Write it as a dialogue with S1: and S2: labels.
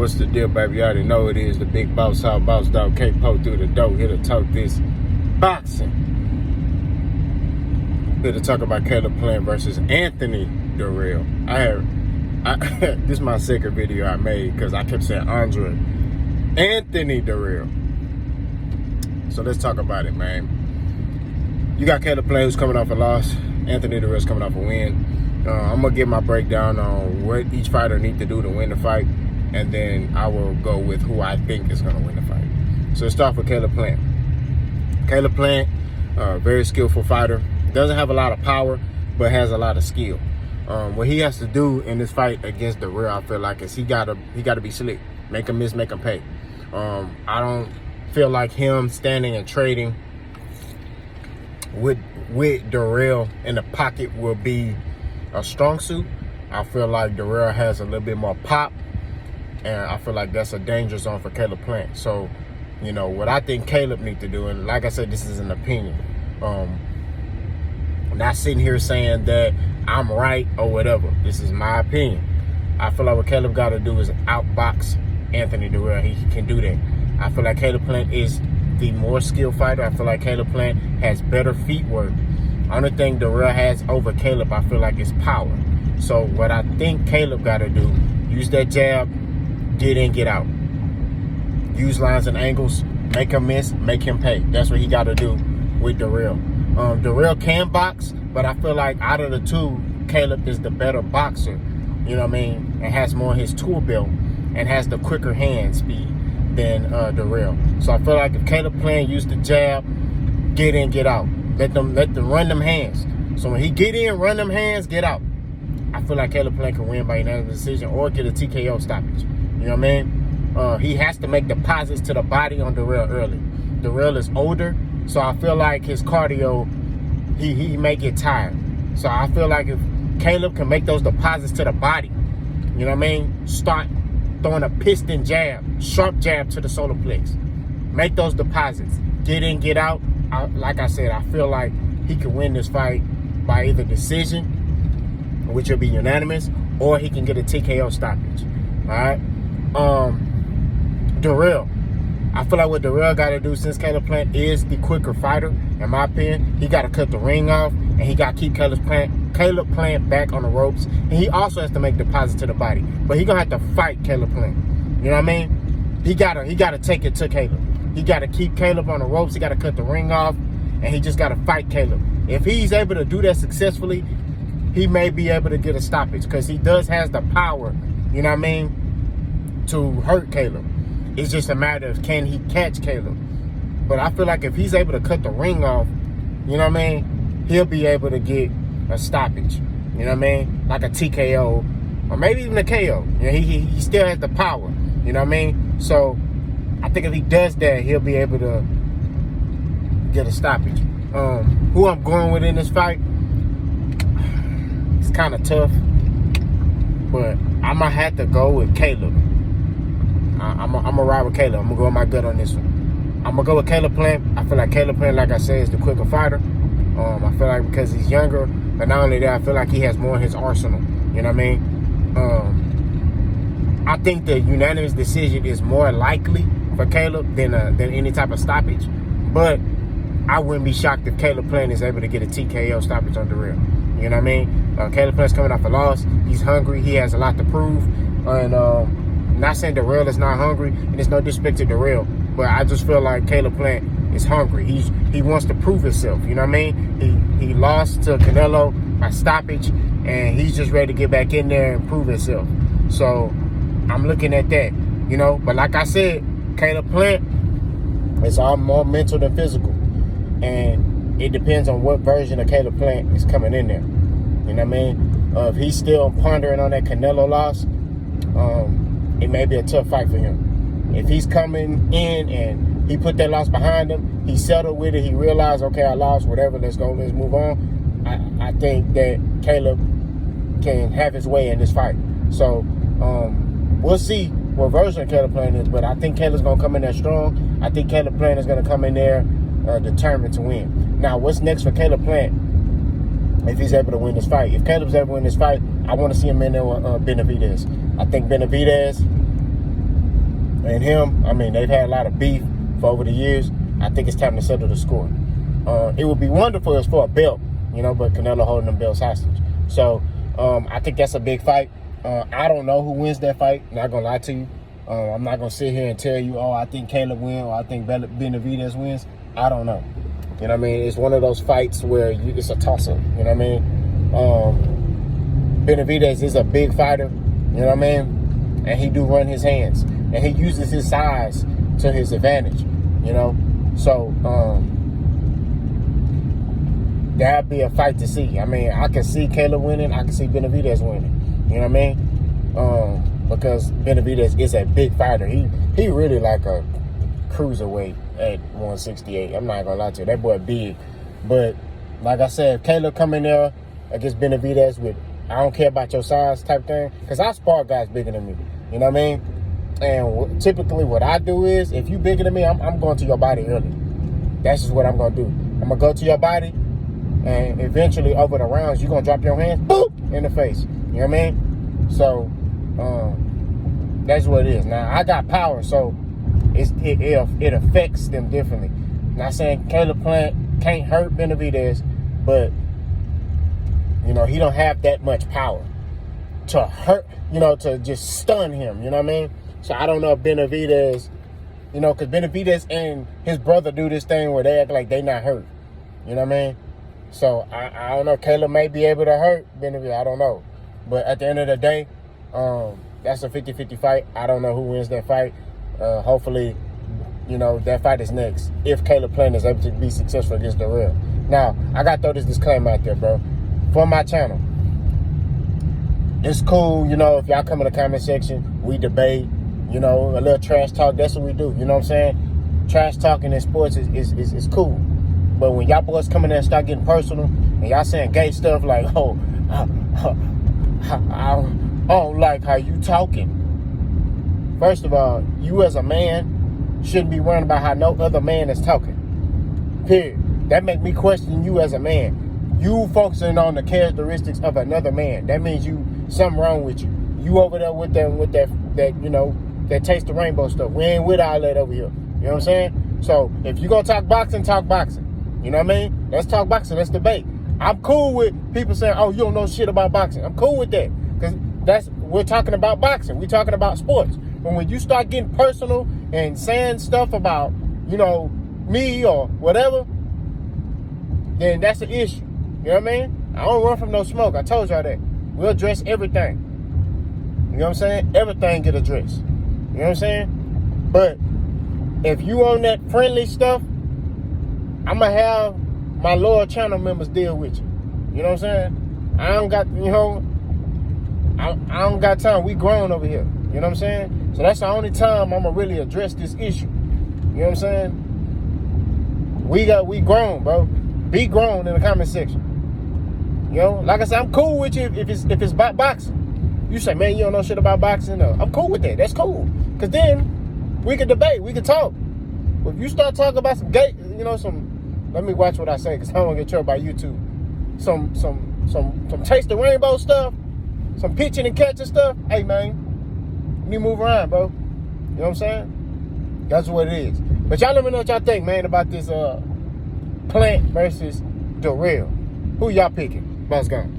S1: What's the deal, baby? You already know it is the big boss hog, boss dog, K-Po through the dough. Here to talk this boxing. Here to talk about Caleb Plant versus Anthony Dirrell. This is my second video I made because I kept saying Anthony Dirrell. So let's talk about it, man. You got Caleb Plant who's coming off a loss. Anthony Dirrell's coming off a win. I'm going to give my breakdown on what each fighter needs to do to win the fight. And then I will go with who I think is going to win the fight. So let's start with Caleb Plant. Caleb Plant, very skillful fighter. Doesn't have a lot of power, but has a lot of skill. What he has to do in this fight against Dirrell, I feel like, is he gotta be slick. Make him miss, make him pay. I don't feel like him standing and trading with Dirrell in the pocket will be a strong suit. I feel like Dirrell has a little bit more pop, and I feel like that's a danger zone for Caleb Plant. So, you know, what I think Caleb needs to do, and like I said, this is an opinion. I'm not sitting here saying that I'm right or whatever. This is my opinion. I feel like what Caleb got to do is outbox Anthony Dirrell. He can do that. I feel like Caleb Plant is the more skilled fighter. I feel like Caleb Plant has better feet work. Only thing Dirrell has over Caleb, I feel like, is power. So what I think Caleb got to do, use that jab, get in, get out. Use lines and angles, make him miss, make him pay. That's what he got to do with Dirrell. Dirrell can box, but I feel like out of the two, Caleb is the better boxer. You know what I mean? And has more in his tool belt and has the quicker hand speed than Dirrell. So I feel like if Caleb Plant use the jab, get in, get out. Let them run them hands. So when he get in, run them hands, get out. I feel like Caleb Plant can win by unanimous decision or get a TKO stoppage. You know what I mean? He has to make deposits to the body on Dirrell early. Dirrell is older, so I feel like his cardio, he may get tired. So I feel like if Caleb can make those deposits to the body, you know what I mean? Start throwing a piston jab, sharp jab to the solar plex. Make those deposits. Get in, get out. Like I said, I feel like he can win this fight by either decision, which will be unanimous, or he can get a TKO stoppage. All right? Dirrell. I feel like what Dirrell got to do, since Caleb Plant is the quicker fighter, in my opinion, he got to cut the ring off, and he got to keep Caleb Plant back on the ropes. And he also has to make deposits to the body. But he going to have to fight Caleb Plant. You know what I mean? He got to take it to Caleb. He got to keep Caleb on the ropes. He got to cut the ring off, and he just got to fight Caleb. If he's able to do that successfully, he may be able to get a stoppage because he has the power, you know what I mean, to hurt Caleb. It's just a matter of can he catch Caleb. But I feel like if he's able to cut the ring off, you know what I mean, he'll be able to get a stoppage. You know what I mean? Like a TKO or maybe even a KO. You know, he still has the power. You know what I mean? So I think if he does that, he'll be able to get a stoppage. Who I'm going with in this fight, it's kind of tough, but I might have to go with Caleb. I'm going to ride with Caleb. I'm going to go with my gut on this one. I'm going to go with Caleb Plant. I feel like Caleb Plant, like I said, is the quicker fighter. I feel like because he's younger, but not only that, I feel like he has more in his arsenal. You know what I mean? I think the unanimous decision is more likely for Caleb than any type of stoppage. But I wouldn't be shocked if Caleb Plant is able to get a TKO stoppage on Dirrell. You know what I mean? Caleb Plant's coming off a loss. He's hungry. He has a lot to prove. And not saying Dirrell is not hungry, and there's no disrespect to Dirrell, but I just feel like Caleb Plant is hungry. He wants to prove himself. You know what I mean? He lost to Canelo by stoppage, and he's just ready to get back in there and prove himself. So I'm looking at that, you know. But like I said, Caleb Plant is all more mental than physical, and it depends on what version of Caleb Plant is coming in there. You know what I mean? If he's still pondering on that Canelo loss, it may be a tough fight for him. If he's coming in and he put that loss behind him, he settled with it, he realized, okay, I lost, whatever, let's move on. I think that Caleb can have his way in this fight. So we'll see what version of Caleb Plant is, but I think Caleb's going to come in there strong. I think Caleb Plant is going to come in there determined to win. Now, what's next for Caleb Plant if he's able to win this fight? If Caleb's able to win this fight, I want to see him in there with Benavidez. I think Benavidez And him, I mean, they've had a lot of beef for over the years. I think it's time to settle the score. It would be wonderful if it's for a belt, but Canelo holding them belts hostage. So I think that's a big fight. I don't know who wins that fight. Not gonna lie to you. I'm not gonna sit here and tell you, I think Caleb wins or I think Benavidez wins. I don't know. You know what I mean? It's one of those fights where it's a toss-up. You know what I mean? Benavidez is a big fighter. You know what I mean? And he do run his hands. And he uses his size to his advantage. So that'd be a fight to see. I mean, I can see Caleb winning. I can see Benavidez winning. You know what I mean? Because Benavidez is a big fighter. He really like a cruiserweight at 168. I'm not gonna lie to you. That boy big. But like I said, if Caleb come in there against Benavidez with I don't care about your size type thing, because I spar guys bigger than me. You know what I mean? And typically what I do is, if you bigger than me, I'm going to your body early. That's just what I'm going to do. I'm going to go to your body, and eventually over the rounds, you're going to drop your hands, boop, in the face. You know what I mean? So, that's what it is. Now, I got power, so it affects them differently. Not saying Caleb Plant can't hurt Benavidez, but, he don't have that much power to hurt, to just stun him. You know what I mean? So I don't know if Benavidez, because Benavidez and his brother do this thing where they act like they not hurt. You know what I mean? So I don't know. Caleb may be able to hurt Benavidez. I don't know. But at the end of the day, that's a 50-50 fight. I don't know who wins that fight. Hopefully, that fight is next. If Caleb Plant is able to be successful against Dirrell. Now, I got to throw this disclaimer out there, bro. For my channel. It's cool, if y'all come in the comment section, we debate, a little trash talk. That's what we do. You know what I'm saying? Trash talking in sports is cool. But when y'all boys come in there and start getting personal, and y'all saying gay stuff like, I don't like how you talking. First of all, you as a man shouldn't be worrying about how no other man is talking. Period. That make me question you as a man. You focusing on the characteristics of another man. That means something wrong with you. You over there with that taste the rainbow stuff. We ain't with all that over here. You know what I'm saying? So if you gonna talk boxing, talk boxing. You know what I mean? Let's talk boxing. Let's debate. I'm cool with people saying, "Oh, you don't know shit about boxing." I'm cool with that because we're talking about boxing. We're talking about sports. But when you start getting personal and saying stuff about me or whatever, then that's an issue. You know what I mean? I don't run from no smoke. I told y'all that. We'll address everything. You know what I'm saying? Everything get addressed. You know what I'm saying? But if you on that friendly stuff, I'm going to have my loyal channel members deal with you. You know what I'm saying? I don't got, I don't got time. We grown over here. You know what I'm saying? So that's the only time I'm going to really address this issue. You know what I'm saying? We grown, bro. Be grown in the comment section. Like I said, I'm cool with you if it's about boxing. You say, man, you don't know shit about boxing. No, I'm cool with that. That's cool. Because then we can debate. We can talk. But if you start talking about some gay, let me watch what I say because I don't want to get trouble by YouTube. Some taste the rainbow stuff, some pitching and catching stuff. Hey, man, you move around, bro. You know what I'm saying? That's what it is. But y'all let me know what y'all think, man, about this Plant versus Dirrell. Who y'all picking? Boss gone.